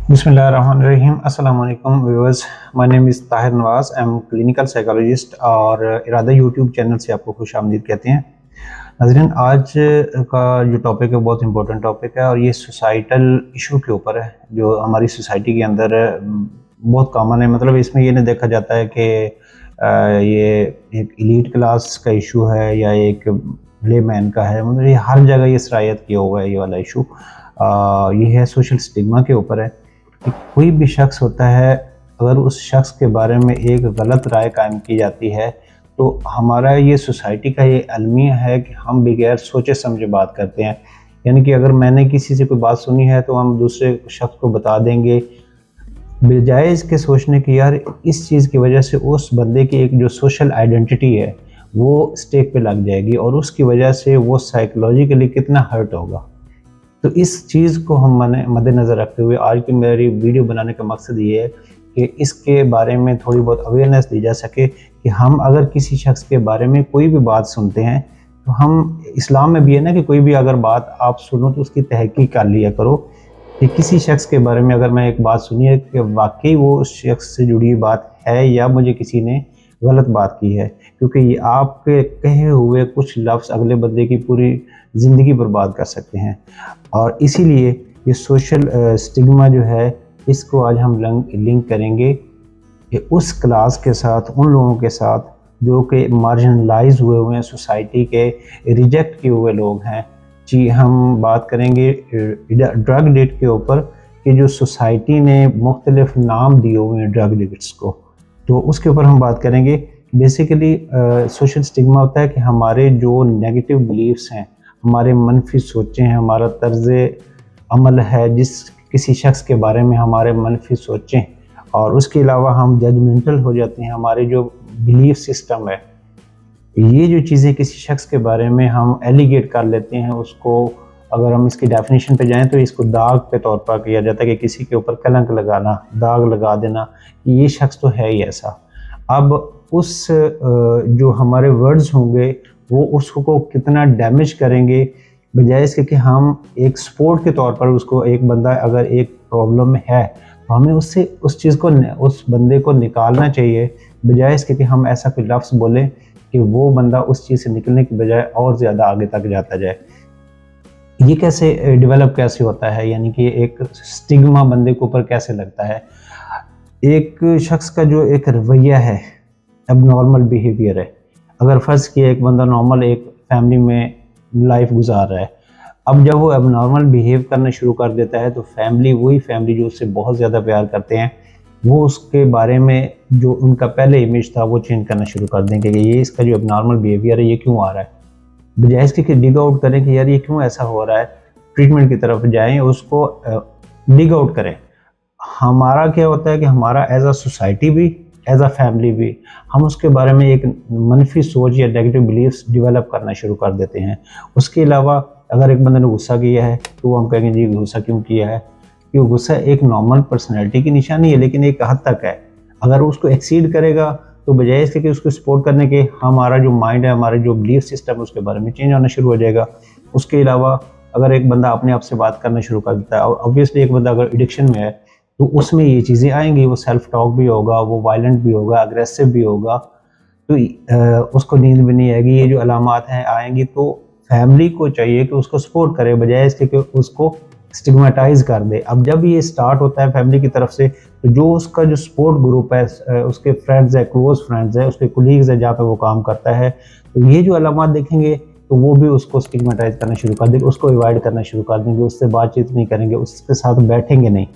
बिस्मिल्लाहिर्रहमानिर्रहीम। अस्सलाम वालेकुम viewers. My name is Tahir Nawaz. I am clinical psychologist और इरादा यूट्यूब चैनल से आपको खुशामदीद कहते हैं। नाज़रीन, आज का जो टॉपिक है बहुत इंपॉर्टेंट टॉपिक है और ये सोसाइटल इशू के ऊपर है जो हमारी सोसाइटी के अंदर बहुत कॉमन है। मतलब इसमें ये नहीं देखा जाता है कि ये एक एलीट क्लास का इशू है या एक लेमैन का है। मतलब ये हर जगह ये सरायत किया हुआ है ये वाला इशू। ये है सोशल स्टिग्मा के ऊपर है कि कोई भी शख्स होता है, अगर उस शख्स के बारे में एक गलत राय कायम की जाती है तो हमारा ये सोसाइटी का ये अलमिया है कि हम बगैर सोचे समझे बात करते हैं। यानी कि अगर मैंने किसी से कोई बात सुनी है तो हम दूसरे शख्स को बता देंगे, बजाय इसके सोचने की यार इस चीज़ की वजह से उस बंदे की एक जो सोशल आइडेंटिटी है वो स्टेक पे लग जाएगी और उसकी वजह से वो साइकोलॉजिकली कितना हर्ट होगा। तो इस चीज़ को हम मद्देनज़र रखते हुए आज की मेरी वीडियो बनाने का मकसद ये है कि इसके बारे में थोड़ी बहुत अवेयरनेस दी जा सके कि हम अगर किसी शख्स के बारे में कोई भी बात सुनते हैं तो हम इस्लाम में भी है ना कि कोई भी अगर बात आप सुनो तो उसकी तहकीक कर लिया करो कि किसी शख्स के बारे में अगर मैं एक बात सुनी है कि वाकई वो उस शख्स से जुड़ी हुई बात है या मुझे किसी ने गलत बात की है, क्योंकि ये आपके कहे हुए कुछ लफ्ज़ अगले बंदे की पूरी ज़िंदगी बर्बाद कर सकते हैं। और इसीलिए ये सोशल स्टिग्मा जो है इसको आज हम लिंक करेंगे कि उस क्लास के साथ, उन लोगों के साथ जो कि मार्जिनलाइज हुए हैं सोसाइटी के, रिजेक्ट किए हुए लोग हैं। जी, हम बात करेंगे ड्रग एडिक्ट के ऊपर कि जो सोसाइटी ने मुख्तलिफ नाम दिए हुए हैं ड्रग एडिक्ट्स को, तो उसके ऊपर हम बात करेंगे। बेसिकली सोशल स्टिग्मा होता है कि हमारे जो नेगेटिव बिलीव्स हैं, हमारे मनफी सोचें हैं, हमारा तर्ज़ अमल है, जिस किसी शख्स के बारे में हमारे मनफी सोचें और उसके अलावा हम जजमेंटल हो जाते हैं। हमारे जो बिलीफ सिस्टम है, ये जो चीज़ें किसी शख्स के बारे में हम एलिगेट कर लेते हैं, उसको अगर हम इसकी डेफिनेशन पे जाएं तो इसको दाग के तौर पर किया जाता है कि किसी के ऊपर कलंक लगाना, दाग लगा देना, ये शख्स तो है ही ऐसा। अब उस जो हमारे वर्ड्स होंगे वो उसको कितना डैमेज करेंगे, बजाय इसके कि हम एक सपोर्ट के तौर पर उसको, एक बंदा अगर एक प्रॉब्लम में है तो हमें उससे उस चीज़ को, उस बंदे को निकालना चाहिए, बजाय इसके कि हम ऐसा कोई लफ्ज़ बोलें कि वो बंदा उस चीज़ से निकलने की बजाय और ज़्यादा आगे तक जाता जाए। ये कैसे डेवलप कैसे होता है, यानी कि एक स्टिग्मा बंदे के ऊपर कैसे लगता है। एक शख्स का जो एक रवैया है, एबनॉर्मल बिहेवियर है। अगर फ़र्ज़ किया एक बंदा नॉर्मल एक फैमिली में लाइफ गुजार रहा है, अब जब वो एबनॉर्मल बिहेव करना शुरू कर देता है तो फैमिली, वही फैमिली जो उससे बहुत ज़्यादा प्यार करते हैं, वो उसके बारे में जो उनका पहले इमेज था वो चेंज करना शुरू कर देंगे कि ये इसका जो एबनॉर्मल बिहेवियर है ये क्यों आ रहा है। बजाय इसके कि डिग आउट करें कि यार ये क्यों ऐसा हो रहा है, ट्रीटमेंट की तरफ जाएँ, उसको डिग आउट करें। हमारा क्या होता है कि हमारा एज अ सोसाइटी भी, एज अ फैमिली भी, हम उसके बारे में एक मनफी सोच या नेगेटिव बिलीफ्स डेवलप करना शुरू कर देते हैं। उसके अलावा अगर एक बंदे ने गुस्सा किया है तो वो हम कहेंगे जी गुस्सा क्यों किया है, क्योंकि गुस्सा एक नॉर्मल पर्सनैलिटी की निशानी है लेकिन एक हद तक है। अगर उसको एक्सीड करेगा तो बजाय इसके कि उसको सपोर्ट करने के, हमारा जो माइंड है, हमारा जो बिलीफ सिस्टम है उसके बारे में चेंज होना शुरू हो जाएगा। उसके अलावा अगर एक बंदा अपने आप से बात करना शुरू कर देता है, और ऑब्वियसली एक बंदा अगर एडिक्शन में है तो उसमें ये चीज़ें आएंगी, वो सेल्फ टॉक भी होगा, वो वायलेंट भी होगा, अग्रेसिव भी होगा, तो उसको नींद भी नहीं आएगी। ये जो अलामात हैं आएंगी तो फैमिली को चाहिए कि उसको सपोर्ट करे, बजाय इसके कि उसको स्टिग्मेटाइज कर दे। अब जब ये स्टार्ट होता है फैमिली की तरफ से तो जो उसका जो सपोर्ट ग्रुप है, उसके फ्रेंड्स है, क्लोज फ्रेंड्स है, उसके कोलीग्स है जहाँ पे वो काम करता है, तो ये जो अलामात देखेंगे तो वो भी उसको स्टिग्मेटाइज करना शुरू कर देंगे, उसको अवॉइड करना शुरू कर देंगे, उससे बातचीत नहीं करेंगे, उसके साथ बैठेंगे नहीं।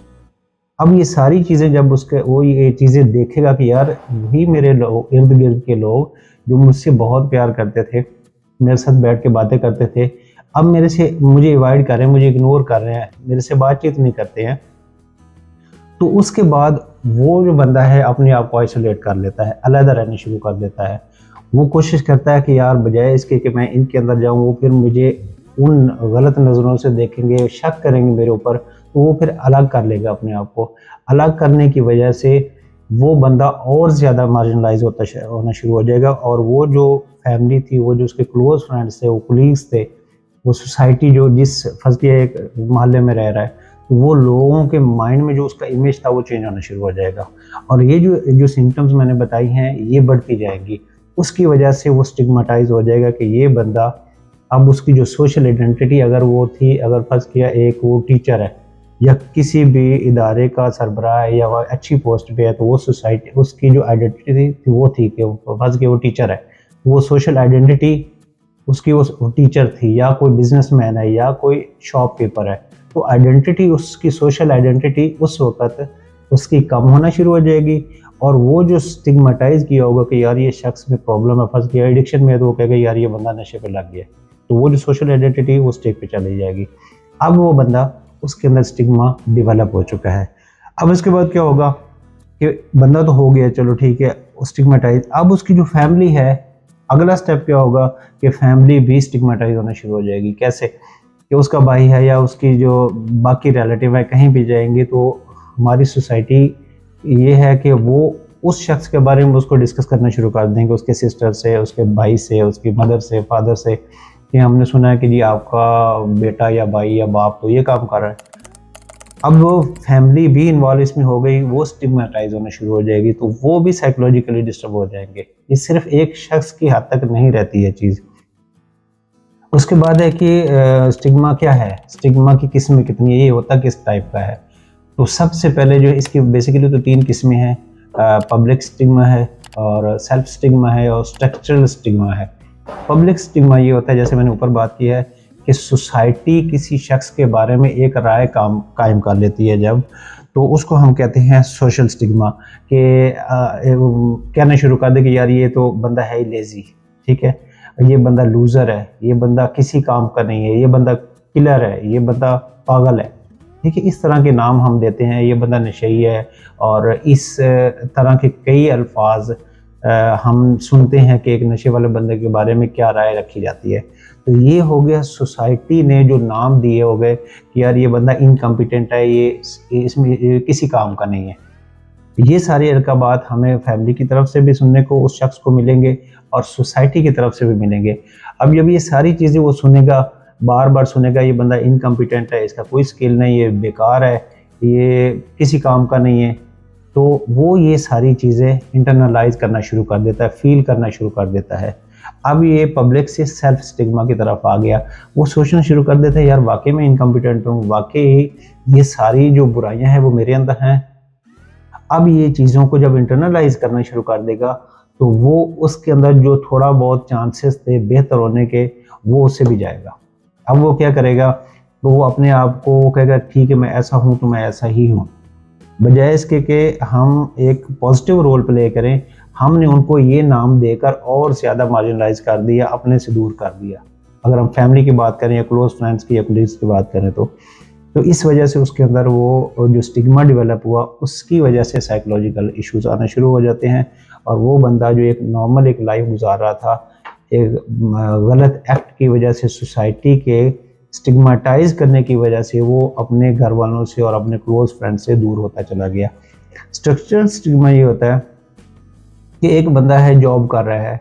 अब ये सारी चीज़ें जब उसके वो ये चीज़ें देखेगा कि यार वही मेरे लोग, इर्द गिर्द के लोग जो मुझसे बहुत प्यार करते थे, मेरे साथ बैठ के बातें करते थे, अब मुझे अवॉइड कर रहे हैं, मुझे इग्नोर कर रहे हैं, मेरे से बातचीत नहीं करते हैं, तो उसके बाद वो जो बंदा है अपने आप को आइसोलेट कर लेता है, अलग रहने शुरू कर देता है। वो कोशिश करता है कि यार बजाय इसके कि मैं इनके अंदर जाऊँ, वो फिर मुझे उन गलत नज़रों से देखेंगे, शक करेंगे मेरे ऊपर, तो वो फिर अलग कर लेगा अपने आप को। अलग करने की वजह से वो बंदा और ज़्यादा मार्जिनलाइज होना शुरू हो जाएगा, और वो जो फैमिली थी, वो जो उसके क्लोज फ्रेंड्स थे, वो कोलीग्स थे, वो सोसाइटी जो जिस फंस के एक मोहल्ले में रह रहा है, वो लोगों के माइंड में जो उसका इमेज था वो चेंज होना शुरू हो जाएगा, और ये जो जो सिम्टम्स मैंने बताई हैं ये बढ़ती जाएंगी। उसकी वजह से वो स्टिग्माटाइज हो जाएगा कि ये बंदा, अब उसकी जो सोशल आइडेंटिटी अगर वो थी, अगर फर्ज किया एक वो टीचर है या किसी भी इदारे का सरबराह है या वह अच्छी पोस्ट पे है, तो वो सोसाइटी उसकी जो आइडेंटिटी थी वो थी कि फर्ज किया वो टीचर है, वो सोशल आइडेंटिटी उसकी वो टीचर थी, या कोई बिजनेसमैन है या कोई शॉपकीपर है, तो आइडेंटिटी उसकी सोशल आइडेंटिटी उस वक्त उसकी कम होना शुरू हो जाएगी। और वो जो स्टिग्मेटाइज किया होगा कि यार ये शख्स में प्रॉब्लम है, फंस गया एडिक्शन में, तो वो कहेगा यार ये बंदा नशे पे लग गया, तो वो जो सोशल आइडेंटिटी वो स्टेज पे चली जाएगी। अब वो बंदा, उसके अंदर स्टिग्मा डेवलप हो चुका है। अब इसके बाद क्या होगा कि बंदा तो हो गया, चलो ठीक है स्टिग्मेटाइज, अब उसकी जो फैमिली है, अगला स्टेप क्या होगा कि फैमिली भी स्टिग्मेटाइज होना शुरू हो जाएगी। कैसे कि उसका भाई है या उसकी जो बाकी रिलेटिव है कहीं भी जाएंगे तो हमारी सोसाइटी ये है कि वो उस शख्स के बारे में उसको डिस्कस करना शुरू कर देंगे, उसके सिस्टर से, उसके भाई से, उसकी मदर से, फादर से, कि हमने सुना है कि जी आपका बेटा या भाई या बाप तो ये काम कर रहा है। अब वो फैमिली भी इन्वॉल्व इसमें हो गई, वो स्टिग्मेटाइज होना शुरू हो जाएगी, तो वो भी साइकोलॉजिकली डिस्टर्ब हो जाएंगे। ये सिर्फ एक शख्स की हद तक नहीं रहती है चीज़। उसके बाद है कि स्टिग्मा क्या है, स्टिग्मा की किस्में कितनी है, ये होता किस टाइप का है। तो सबसे पहले जो इसकी बेसिकली तो 3 किस्में हैं, पब्लिक स्टिग्मा है और सेल्फ स्टिग्मा है और स्ट्रक्चरल स्टिग्मा है। पब्लिक स्टिग्मा ये होता है, जैसे मैंने ऊपर बात की है, कि सोसाइटी किसी शख्स के बारे में एक राय कायम कर लेती है जब, तो उसको हम कहते हैं सोशल स्टिग्मा, कि कहना शुरू कर दे कि यार ये तो बंदा है ही लेजी, ठीक है, ये बंदा लूज़र है, ये बंदा किसी काम का नहीं है, ये बंदा किलर है, ये बंदा पागल है, ठीक है, इस तरह के नाम हम देते हैं, ये बंदा नशेई है, और इस तरह के कई अल्फाज हम सुनते हैं कि एक नशे वाले बंदे के बारे में क्या राय रखी जाती है। तो ये हो गया सोसाइटी ने जो नाम दिए हो गए कि यार ये बंदा इनकम्पिटेंट है, ये इसमें ये किसी काम का नहीं है। ये सारे अलकाबात हमें फैमिली की तरफ से भी सुनने को उस शख्स को मिलेंगे और सोसाइटी की तरफ से भी मिलेंगे। अब जब ये सारी चीज़ें वो सुनेगा, बार बार सुनेगा ये बंदा इनकम्पिटेंट है, इसका कोई स्किल नहीं है, बेकार है, ये किसी काम का नहीं है, तो वो ये सारी चीज़ें इंटरनलाइज करना शुरू कर देता है, फील करना शुरू कर देता है। अब ये पब्लिक से सेल्फ स्टिग्मा की तरफ आ गया, वो सोचना शुरू कर देता है यार वाकई में इनकम्पिटेंट हूँ, वाकई ये सारी जो बुराइयां हैं वो मेरे अंदर हैं। अब ये चीज़ों को जब इंटरनलाइज करना शुरू कर देगा तो वो उसके अंदर जो थोड़ा बहुत चांसेस थे बेहतर होने के, वो उससे भी जाएगा। अब वो क्या करेगा, तो वो अपने आप को कहेगा ठीक है मैं ऐसा हूँ तो मैं ऐसा ही हूँ, बजाय इसके कि हम एक पॉजिटिव रोल प्ले करें, हमने उनको ये नाम देकर और ज़्यादा मार्जिनलाइज कर दिया, अपने से दूर कर दिया। अगर हम फैमिली की बात करें या क्लोज फ्रेंड्स की या कलीग्स की बात करें तो इस वजह से उसके अंदर वो जो स्टिग्मा डेवलप हुआ उसकी वजह से साइकोलॉजिकल इश्यूज आना शुरू हो जाते हैं, और वो बंदा जो एक नॉर्मल एक लाइफ गुजार रहा था, एक गलत एक्ट की वजह से, सोसाइटी के स्टिग्माटाइज करने की वजह से, वो अपने घर वालों से और अपने क्लोज फ्रेंड से दूर होता चला गया। स्ट्रक्चरल स्टिग्मा ये होता है कि एक बंदा है जॉब कर रहा है,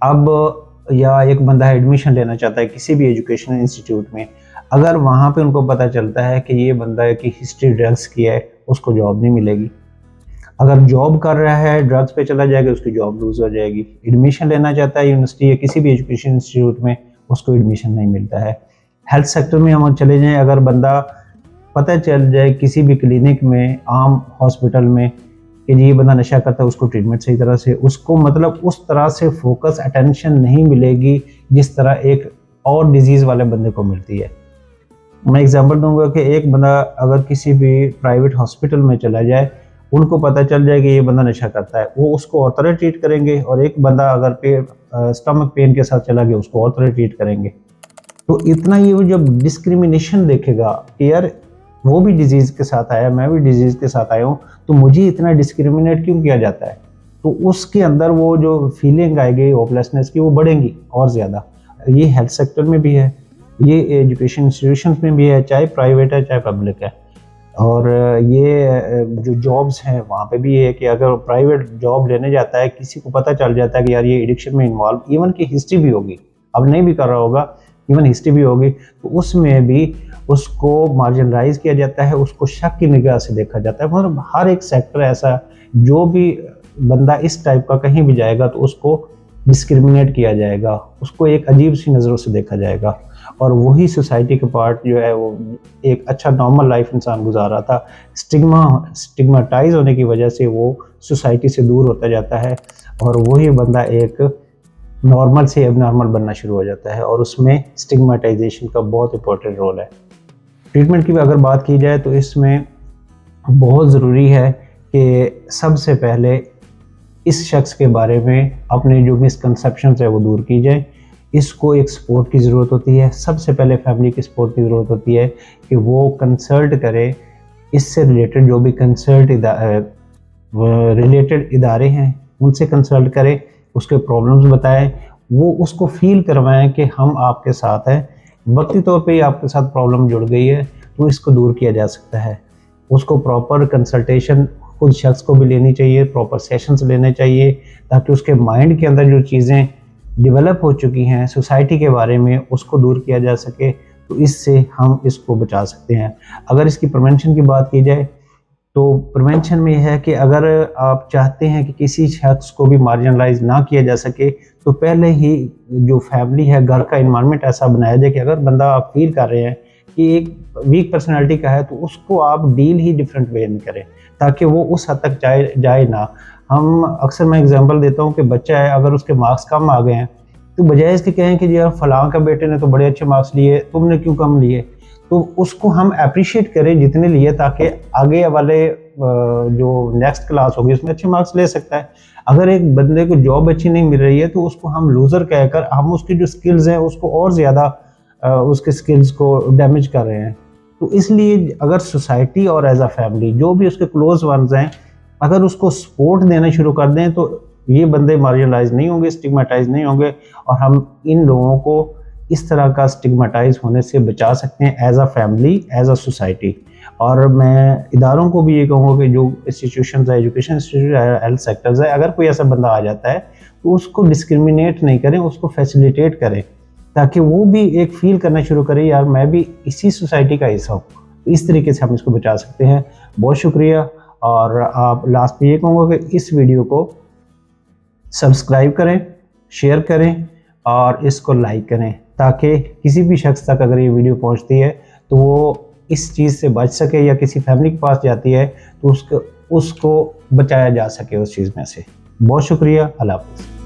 अब या एक बंदा है एडमिशन लेना चाहता है किसी भी एजुकेशनल इंस्टीट्यूट में, अगर वहाँ पे उनको पता चलता है कि ये बंदा की हिस्ट्री ड्रग्स की है, उसको जॉब नहीं मिलेगी। अगर जॉब कर रहा है ड्रग्स पे चला जाएगा, उसकी जॉब लूज हो जाएगी। एडमिशन लेना चाहता है यूनिवर्सिटी या किसी भी एजुकेशन इंस्टीट्यूट में, उसको एडमिशन नहीं मिलता है। हेल्थ सेक्टर में हम चले जाएं, अगर बंदा पता चल जाए किसी भी क्लिनिक में, आम हॉस्पिटल में, कि ये बंदा नशा करता है, उसको ट्रीटमेंट सही तरह से, उसको मतलब उस तरह से फोकस अटेंशन नहीं मिलेगी जिस तरह एक और डिजीज़ वाले बंदे को मिलती है। मैं एग्जांपल दूंगा कि एक बंदा अगर किसी भी प्राइवेट हॉस्पिटल में चला जाए, उनको पता चल जाए कि ये बंदा नशा करता है, वो उसको और तरह ट्रीट करेंगे, और एक बंदा अगर स्टमक पेन के साथ चला गया, उसको और तरह ट्रीट करेंगे। तो इतना ये जब डिस्क्रिमिनेशन देखेगा कि यार वो भी डिजीज़ के साथ आया, मैं भी डिजीज़ के साथ आया हूँ, तो मुझे इतना डिस्क्रिमिनेट क्यों किया जाता है, तो उसके अंदर वो जो फीलिंग आएगी होपलेसनेस की, वो बढ़ेंगी और ज़्यादा। ये हेल्थ सेक्टर में भी है, ये एजुकेशन इंस्टीट्यूशन में भी है, चाहे प्राइवेट है चाहे पब्लिक है, और ये जो जॉब्स हैं वहाँ पे भी ये है कि अगर प्राइवेट जॉब लेने जाता है, किसी को पता चल जाता है कि यार ये एडिक्शन में इन्वॉल्व, इवन की हिस्ट्री भी होगी, अब नहीं भी कर रहा होगा, इवन हिस्ट्री भी होगी, तो उसमें भी उसको मार्जिनलाइज किया जाता है, उसको शक की निगाह से देखा जाता है। मतलब हर एक सेक्टर ऐसा, जो भी बंदा इस टाइप का कहीं भी जाएगा तो उसको डिस्क्रिमिनेट किया जाएगा, उसको एक अजीब सी नज़रों से देखा जाएगा। और वही सोसाइटी का पार्ट जो है वो एक अच्छा नॉर्मल लाइफ इंसान गुजार रहा था, स्टिग्माटाइज होने की वजह से वो सोसाइटी से दूर होता जाता है और वही बंदा एक नॉर्मल से एबनॉर्मल बनना शुरू हो जाता है, और उसमें स्टिग्माटाइजेशन का बहुत इंपॉर्टेंट रोल है। ट्रीटमेंट की भी अगर बात की जाए तो इसमें बहुत ज़रूरी है कि सबसे पहले इस शख्स के बारे में अपने जो मिसकंसेप्शंस है वो दूर की जाए। इसको एक सपोर्ट की ज़रूरत होती है, सबसे पहले फैमिली की सपोर्ट की ज़रूरत होती है कि वो कंसल्ट करे, इससे रिलेटेड जो भी रिलेटेड इदारे हैं उनसे कंसल्ट करें, उसके प्रॉब्लम्स बताएं, वो उसको फील करवाएं कि हम आपके साथ हैं, वक्ती तौर पे ही आपके साथ प्रॉब्लम जुड़ गई है तो इसको दूर किया जा सकता है। उसको प्रॉपर कंसल्टेशन खुद शख्स को भी लेनी चाहिए, प्रॉपर सेशंस लेने चाहिए, ताकि उसके माइंड के अंदर जो चीज़ें डेवलप हो चुकी हैं सोसाइटी के बारे में उसको दूर किया जा सके, तो इससे हम इसको बचा सकते हैं। अगर इसकी प्रिवेंशन की बात की जाए तो प्रिवेंशन में यह है कि अगर आप चाहते हैं कि किसी शख्स को भी मार्जिनलाइज ना किया जा सके, तो पहले ही जो फैमिली है, घर का इन्वायरमेंट ऐसा बनाया जाए कि अगर बंदा आप फील कर रहे हैं कि एक वीक पर्सनैलिटी का है तो उसको आप डील ही डिफरेंट वे में करें, ताकि वो उस हद तक जाए ना। हम अक्सर मैं एग्जांपल देता हूँ कि बच्चा है, अगर उसके मार्क्स कम आ गए हैं तो बजाय इसके कहें कि यार फलां का बेटे ने तो बड़े अच्छे मार्क्स लिए, तुमने क्यों कम लिए, तो उसको हम अप्रिशिएट करें जितने लिए, ताकि आगे वाले जो नेक्स्ट क्लास होगी उसमें अच्छे मार्क्स ले सकता है। अगर एक बंदे को जॉब अच्छी नहीं मिल रही है तो उसको हम लूज़र कहकर हम उसकी जो स्किल्स हैं उसको और ज़्यादा उसके स्किल्स को डैमेज कर रहे हैं। तो इसलिए अगर सोसाइटी और एज अ फैमिली जो भी उसके क्लोज वंस हैं, अगर उसको सपोर्ट देना शुरू कर दें तो ये बंदे मार्जिनलाइज नहीं होंगे, स्टिग्मेटाइज नहीं होंगे, और हम इन लोगों को इस तरह का स्टिग्मेटाइज होने से बचा सकते हैं as a family, as a society. और मैं इदारों को भी ये कहूँगा कि जो इंस्टीट्यूशन है, एजुकेशन इंस्टीट्यूट है, हेल्थ सेक्टर्स है, अगर कोई ऐसा बंदा आ जाता है तो उसको डिस्क्रिमिनेट नहीं करें, उसको फैसिलिटेट करें, ताकि वो भी एक फील करना शुरू करे यार मैं भी इसी सोसाइटी का हिस्सा हूँ। तो इस तरीके से हम इसको बचा सकते हैं। बहुत शुक्रिया। और आप लास्ट में ये कहूँगा कि इस वीडियो को सब्सक्राइब करें, शेयर करें और इसको लाइक करें, ताकि किसी भी शख्स तक अगर ये वीडियो पहुंचती है तो वो इस चीज़ से बच सके, या किसी फैमिली के पास जाती है तो उसको बचाया जा सके उस चीज़ में से। बहुत शुक्रिया। अल्लाह हाफ़िज़।